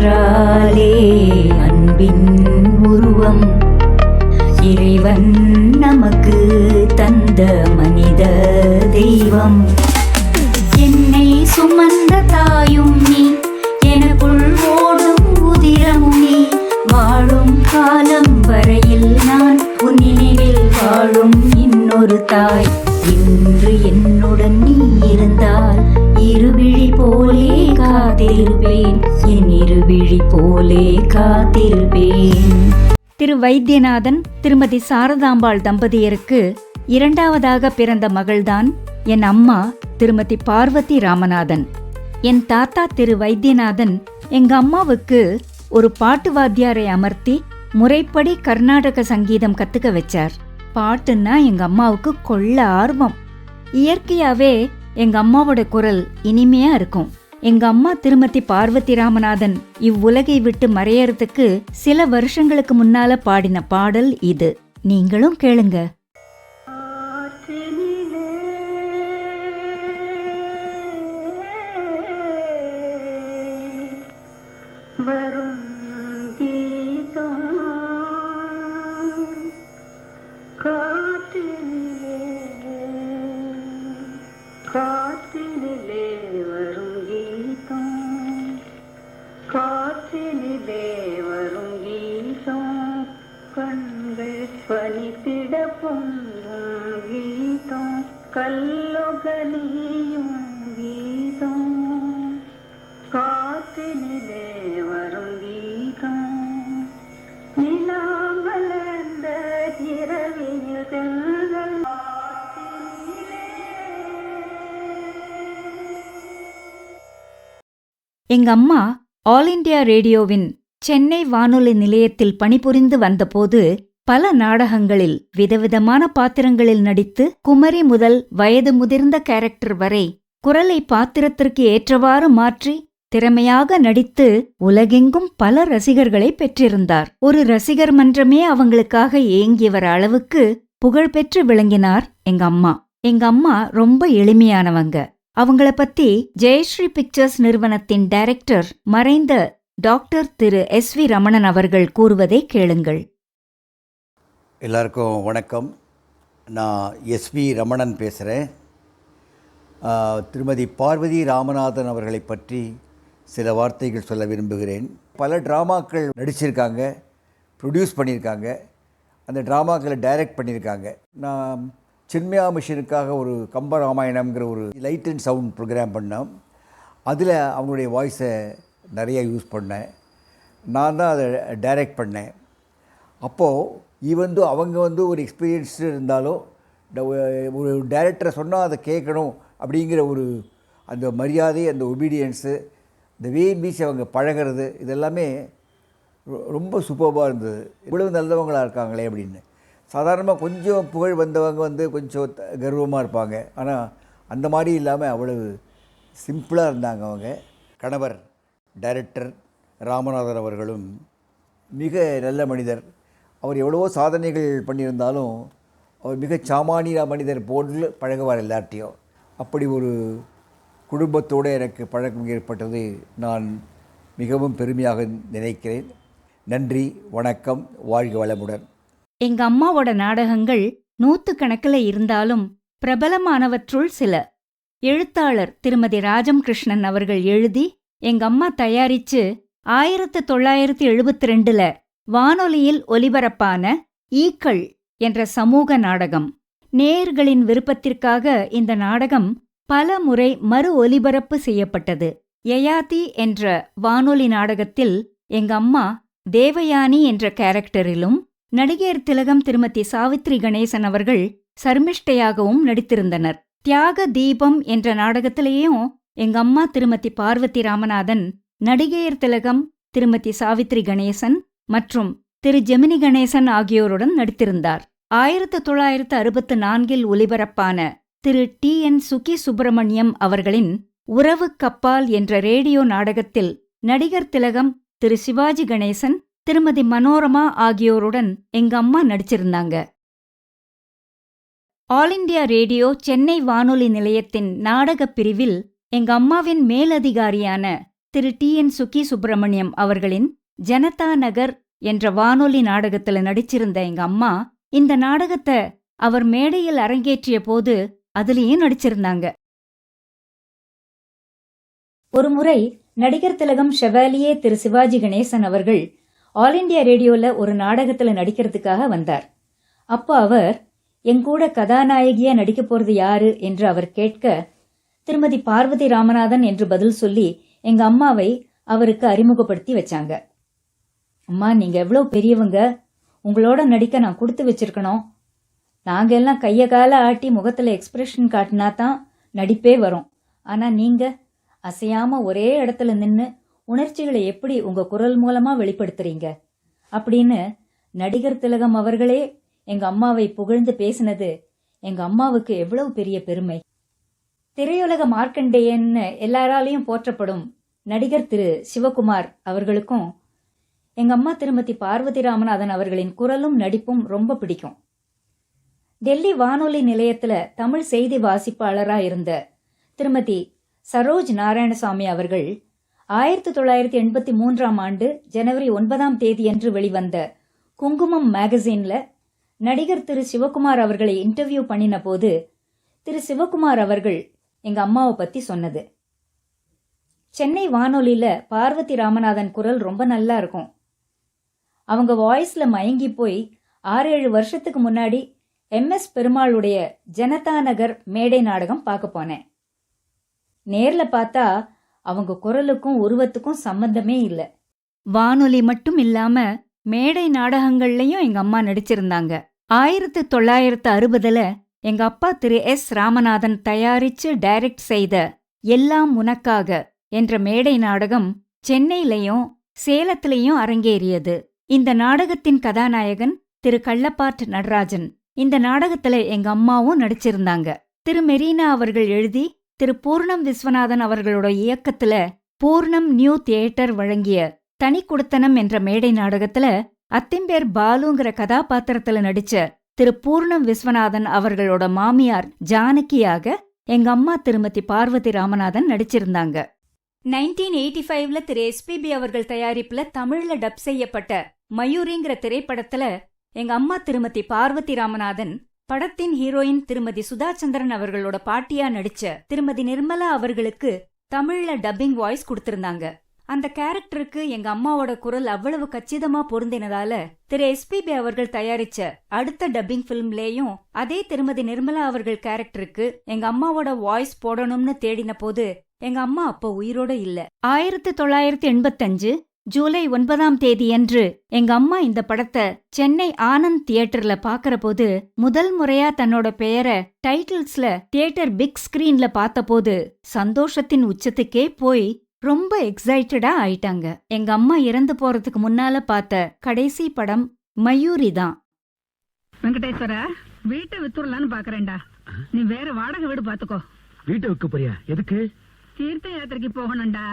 என்றாலே அன்பின் உருவம், இறைவன் நமக்கு தந்த மனித தெய்வம். என்னை சுமந்த தாயும் நீ, எனக்குள் ஓடும் உதிரமும் நீ, வாழும் காலம் வரையில் நான் உன் நினைவில் வாழும் இன்னொரு தாய். இன்று என்னுடன் நீ இருந்தால் இருவிழி போலே காத்திருப்பேன், என் இருவிழி போலே காத்திருப்பேன். திரு வைத்தியநாதன் திருமதி சாரதாம்பாள் தம்பதியருக்கு இரண்டாவதாக பிறந்த மகள்தான் என் அம்மா திருமதி பார்வதி ராமநாதன். என் தாத்தா திரு வைத்தியநாதன் எங்க அம்மாவுக்கு ஒரு பாட்டு வாத்தியாரை அமர்த்தி முறைப்படி கர்நாடக சங்கீதம் கத்துக்க வச்சார். பாட்டுன்னா எங்க அம்மாவுக்கு கொள்ள ஆர்வம். இயற்கையாவே எங்க அம்மாவோட குரல் இனிமையா இருக்கும். எங்க அம்மா திருமதி பார்வதி ராமநாதன் இவ்வுலகை விட்டு மறையறதுக்கு சில வருஷங்களுக்கு முன்னால பாடின பாடல் இது. நீங்களும் கேளுங்க. காற்றினிலே வரும் கீதம், காற்றினிலே வரும் கீதம், கண்கள் பனித்திட பொங்கும் கீதம், கல்லொகலியும் கீதம், காற்றினிலே வரும் கீதம், நிலாமலர்ந்த இரவில் தென்றல். எங்க அம்மா ஆல் இண்டியா ரேடியோவின் சென்னை வானொலி நிலையத்தில் பணிபுரிந்து வந்தபோது பல நாடகங்களில் விதவிதமான பாத்திரங்களில் நடித்து குமரி முதல் வயது முதிர்ந்த கேரக்டர் வரை குரலை பாத்திரத்திற்கு ஏற்றவாறு மாற்றி திறமையாக நடித்து உலகெங்கும் பல ரசிகர்களை பெற்றிருந்தார். ஒரு ரசிகர் மன்றமே அவங்களுக்காக ஏங்கியவர் அளவுக்கு புகழ்பெற்று விளங்கினார் எங்க அம்மா. எங்க அம்மா ரொம்ப எளிமையானவங்க. அவங்கள பத்தி ஜெயஸ்ரீ பிக்சர்ஸ் நிறுவனத்தின் டைரக்டர் மறைந்த டாக்டர் திரு எஸ்.வி. ரமணன் அவர்கள் கூறுவதை கேளுங்கள். எல்லாருக்கும் வணக்கம். நான் எஸ்.வி. ரமணன் பேசுகிறேன். திருமதி பார்வதி ராமநாதன் அவர்களை பற்றி சில வார்த்தைகள் சொல்ல விரும்புகிறேன். பல ட்ராமாக்கள் நடிச்சிருக்காங்க, ப்ரொடியூஸ் பண்ணியிருக்காங்க, அந்த ட்ராமாக்களை டைரக்ட் பண்ணியிருக்காங்க. நான் சின்மயா மிஷனுக்காக ஒரு கம்பராமாயணம்ங்கிற ஒரு லைட் அண்ட் சவுண்ட் ப்ரோக்ராம் பண்ணோம். அதில் அவங்களுடைய வாய்ஸை நிறைய யூஸ் பண்ணேன். நான் தான் அதை டைரக்ட் பண்ணேன். அப்போது அவங்க ஒரு எக்ஸ்பீரியன்ஸ்டு இருந்தாலும் ஒரு டைரக்டரை சொன்னால் அதை கேட்கணும் அப்படிங்கிற ஒரு அந்த மரியாதை, அந்த ஒபீடியன்ஸு, இந்த வே மீஸ் அவங்க பழகிறது, இதெல்லாமே ரொம்ப சூப்பர்பாக இருந்தது. இவ்வளவு நல்லவங்களாக இருக்காங்களே அப்படின்னு. சாதாரணமாக கொஞ்சம் புகழ் வந்தவங்க கொஞ்சம் கர்வமாக இருப்பாங்க. ஆனால் அந்த மாதிரி இல்லாமல் அவ்வளவு சிம்பிளாக இருந்தாங்க அவங்க. கணவர் டைரக்டர் ராமநாதன் அவர்களும் மிக நல்ல மனிதர். அவர் எவ்வளவோ சாதனைகள் பண்ணியிருந்தாலும் அவர் மிக சாமானிய மனிதர் போன்று பழகுவார் எல்லார்ட்டையும். அப்படி ஒரு குடும்பத்தோடு எனக்கு பழக்கம் ஏற்பட்டது நான் மிகவும் பெருமையாக நினைக்கிறேன். நன்றி, வணக்கம், வாழ்க வளமுடன். எங்க அம்மாவோட நாடகங்கள் 100கணக்கில் இருந்தாலும் பிரபலமானவற்றுள் சில. எழுத்தாளர் திருமதி ராஜம் கிருஷ்ணன் அவர்கள் எழுதி எங்க அம்மா தயாரிச்சு 1972ல் வானொலியில் ஒலிபரப்பான ஈக்கள் என்ற சமூக நாடகம். நேயர்களின் விருப்பத்திற்காக இந்த நாடகம் பல முறை மறு ஒலிபரப்பு செய்யப்பட்டது. யயாதி என்ற வானொலி நாடகத்தில் எங்க அம்மா தேவயானி என்ற கேரக்டரிலும் நடிகர் திலகம் திருமதி சாவித்ரி கணேசன் அவர்கள் சர்மிஷ்டையாகவும் நடித்திருந்தனர். தியாக தீபம் என்ற நாடகத்திலேயும் எங்க அம்மா திருமதி பார்வதி ராமநாதன் நடிகையர் திலகம் திருமதி சாவித்ரி கணேசன் மற்றும் திரு ஜெமினி கணேசன் ஆகியோருடன் நடித்திருந்தார். 1964 ஒலிபரப்பான திரு டி.என். சுகி சுப்பிரமணியம் அவர்களின் உறவு கப்பால் என்ற ரேடியோ நாடகத்தில் நடிகர் திலகம், திரு சிவாஜி கணேசன், திருமதி மனோரமா ஆகியோருடன் எங்க அம்மா நடிச்சிருந்தாங்க. ஆல் இண்டியா ரேடியோ சென்னை வானொலி நிலையத்தின் நாடகப் பிரிவில் எங்க அம்மாவின் மேலதிகாரியான திரு TN சுக்கி சுப்பிரமணியம் அவர்களின் ஜனதா நகர் என்ற வானொலி நாடகத்துல நடிச்சிருந்த எங்க அம்மா இந்த நாடகத்தை அவர் மேடையில் அரங்கேற்றிய போது அதுலயும் நடிச்சிருந்தாங்க. ஒருமுறை நடிகர் திலகம் ஷெவாலியே திரு சிவாஜி கணேசன் அவர்கள் ஆல் இண்டியா ரேடியோல ஒரு நாடகத்துல நடிக்கிறதுக்காக வந்தார். அப்போ அவர் எங்கூட கதாநாயகியா நடிக்க போறது யாரு என்று அவர் கேட்க, திருமதி பார்வதி ராமநாதன் என்று பதில் சொல்லி எங்க அம்மாவை அவருக்கு அறிமுகப்படுத்தி வச்சாங்க. அம்மா, நீங்க எவ்வளவு பெரியவங்க, உங்களோட நடிக்க நான் கொடுத்து வச்சிருக்கணும். நாங்க எல்லாம் கைய கால ஆட்டி முகத்துல எக்ஸ்பிரஷன் காட்டினா தான் நடிப்பே வரும். ஆனா நீங்க அசையாம ஒரே இடத்துல நின்னு உணர்ச்சிகளை எப்படி உங்க குரல் மூலமா வெளிப்படுத்துறீங்க அப்படின்னு நடிகர் திலகம் அவர்களே எங்க அம்மாவை புகழ்ந்து பேசினது எங்க அம்மாவுக்கு எவ்வளவு பெரிய பெருமை. திரையுலக மார்க்கண்டேயன்னு எல்லாராலையும் போற்றப்படும் நடிகர் திரு சிவகுமார் அவர்களுக்கும் எங்க அம்மா திருமதி பார்வதி ராமநாதன் அவர்களின் குரலும் நடிப்பும் ரொம்ப பிடிக்கும். டெல்லி வானொலி நிலையத்துல தமிழ் செய்தி வாசிப்பாளரா இருந்த திருமதி சரோஜ் நாராயணசாமி அவர்கள் 1983ஆம் ஆண்டு ஜனவரி 9ஆம் தேதியன்று வெளிவந்த குங்குமம் மேகசின்ல நடிகர் திரு சிவகுமார் அவர்களை இன்டர்வியூ பண்ணின போது திரு சிவகுமார் அவர்கள் எங்க அம்மாவை பத்தி சொன்னது, சென்னை வானொலியில பார்வதி ராமநாதன் குரல் ரொம்ப நல்லா இருக்கும். அவங்க வாய்ஸ்ல மயங்கி போய் 6-7 வருஷத்துக்கு முன்னாடி MS பெருமாளுடைய ஜனதா நகர் மேடை நாடகம் பார்க்க போனேன். நேர்ல பார்த்தா அவங்க குரலுக்கும் உருவத்துக்கும் சம்பந்தமே இல்ல. வானொலி மட்டும் இல்லாம மேடை நாடகங்கள்லயும் எங்க அம்மா நடிச்சிருந்தாங்க. 1960ல எங்க அப்பா திரு S ராமநாதன் தயாரிச்சு டைரக்ட் செய்த எல்லாம் உனக்காக என்ற மேடை நாடகம் சென்னையிலையும் சேலத்திலையும் அரங்கேறியது. இந்த நாடகத்தின் கதாநாயகன் திரு கள்ளப்பாட் நடராஜன். இந்த நாடகத்துல எங்க அம்மாவும் நடிச்சிருந்தாங்க. திரு மெரீனா அவர்கள் எழுதி திரு பூர்ணம் விஸ்வநாதன் அவர்களோட இயக்கத்துல பூர்ணம் நியூ தியேட்டர் வழங்கிய தனி குடுத்தனம் என்ற மேடை நாடகத்துல அத்திம்பேர் பாலுங்கிற கதாபாத்திரத்துல நடிச்ச திரு பூர்ணம் விஸ்வநாதன் அவர்களோட மாமியார் ஜானகியாக எங்க அம்மா திருமதி பார்வதி ராமநாதன் நடிச்சிருந்தாங்க. 1985ல திரு SPB அவர்கள் தயாரிப்புல தமிழ்ல டப் செய்யப்பட்ட மயூரிங்கிற திரைப்படத்துல எங்க அம்மா திருமதி பார்வதி ராமநாதன் படத்தின் ஹீரோயின் திருமதி சுதா சந்திரன் அவர்களோட பாட்டியா நடிச்ச திருமதி நிர்மலா அவர்களுக்கு தமிழ்ல டப்பிங் வாய்ஸ் கொடுத்திருந்தாங்க. அந்த கேரக்டருக்கு எங்க அம்மாவோட குரல் அவ்வளவு கச்சிதமா பொருந்தினதால திரு SPB அவர்கள் தயாரிச்ச அடுத்த டப்பிங் பிலிம்லேயும் அதே திருமதி நிர்மலா அவர்கள் கேரக்டருக்கு எங்க அம்மாவோட வாய்ஸ் போடணும்னு தேடின போது எங்க அம்மா அப்போ உயிரோட இல்ல. 1985 ஜூலை 9ஆம் தேதியன்று எங்க அம்மா இந்த படத்தை சென்னை ஆனந்த் தியேட்டர்ல பாக்கறபோது முதல் முறையா தன்னோட பெயரை டைட்டில்ஸ்ல தியேட்டர் பிக் ஸ்கிரீன்ல பார்த்தபோது சந்தோஷத்தின் உச்சத்துக்கே போய் ரொம்ப எக்ஸைட்டடா ஆயிட்டாங்க. எங்க அம்மா இறந்து போறதுக்கு முன்னால பார்த்த கடைசி படம் மயூரி தான். வெங்கடேஸ்வர, வீட்டை வித்துடலான்னு பாக்குறேன்டா. நீ வேற வாடகை வீடு பாத்துக்கோ. வீட்டை விற்க போறியா? எதுக்கு? தீர்த்த யாத்திரைக்கு போகணும்டா.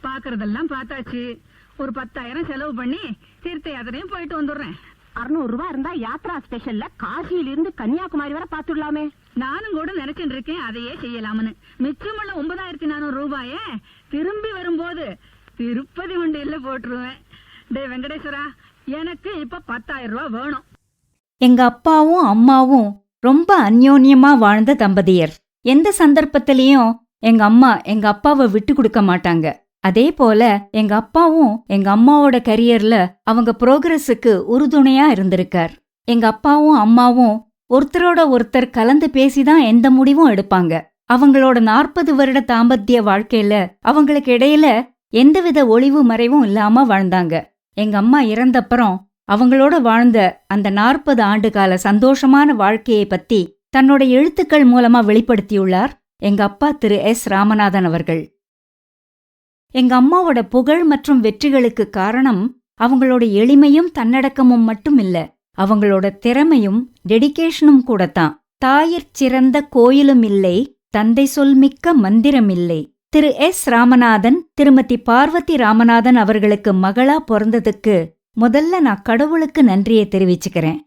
பாக்குறதெல்லாம் பார்த்தாச்சு. ஒரு 10,000 செலவு பண்ணி தீர்த்த யாத்திரையும் போயிட்டு வந்துடுறேன். 600 ரூபாய் இருந்தா யாத்ரா ஸ்பெஷல்ல காசியில இருந்து கன்னியாகுமரி வரை பாத்துடலாமே. நானும் கூட நினைச்சுட்டு இருக்கேன் அதையே செய்யலாம்னு. மிச்சமுள்ள 9,400 ரூபாய திரும்பி வரும்போது திருப்பதி வண்டியில போட்டுருவேன். டே வெங்கடேஸ்வரா, எனக்கு இப்ப 10,000 ரூபாய் வேணும். எங்க அப்பாவும் அம்மாவும் ரொம்ப அந்யோன்யமா வாழ்ந்த தம்பதியர். எந்த சந்தர்ப்பத்திலையும் எங்க அம்மா எங்க அப்பாவை விட்டு கொடுக்க மாட்டாங்க. அதே போல எங்க அப்பாவும் எங்க அம்மாவோட கரியர்ல அவங்க புரோகிரஸுக்கு உறுதுணையா இருந்திருக்கார். எங்க அப்பாவும் அம்மாவும் ஒருத்தரோட ஒருத்தர் கலந்து பேசிதான் எந்த முடிவும் எடுப்பாங்க. அவங்களோட 40 வருட தாம்பத்திய வாழ்க்கையில அவங்களுக்கு இடையில எந்தவித ஒளிவு மறைவும் இல்லாம வாழ்ந்தாங்க. எங்க அம்மா இறந்தப்புறம் அவங்களோட வாழ்ந்த அந்த 40 ஆண்டு கால சந்தோஷமான வாழ்க்கையை பத்தி தன்னோட எழுத்துக்கள் மூலமா வெளிப்படுத்தியுள்ளார் எங்க அப்பா திரு S ராமநாதன் அவர்கள். எங்க அம்மாவோட புகழ் மற்றும் வெற்றிகளுக்கு காரணம் அவங்களோட எளிமையும் தன்னடக்கமும் மட்டும் இல்ல, அவங்களோட திறமையும் டெடிகேஷனும் கூடத்தான். தாயிற் சிறந்த கோயிலும் இல்லை, தந்தை சொல்மிக்க மந்திரமில்லை. திரு S ராமநாதன் திருமதி பார்வதி ராமநாதன் அவர்களுக்கு மகளா பிறந்ததுக்கு முதல்ல நான் கடவுளுக்கு நன்றியை தெரிவிச்சுக்கிறேன்.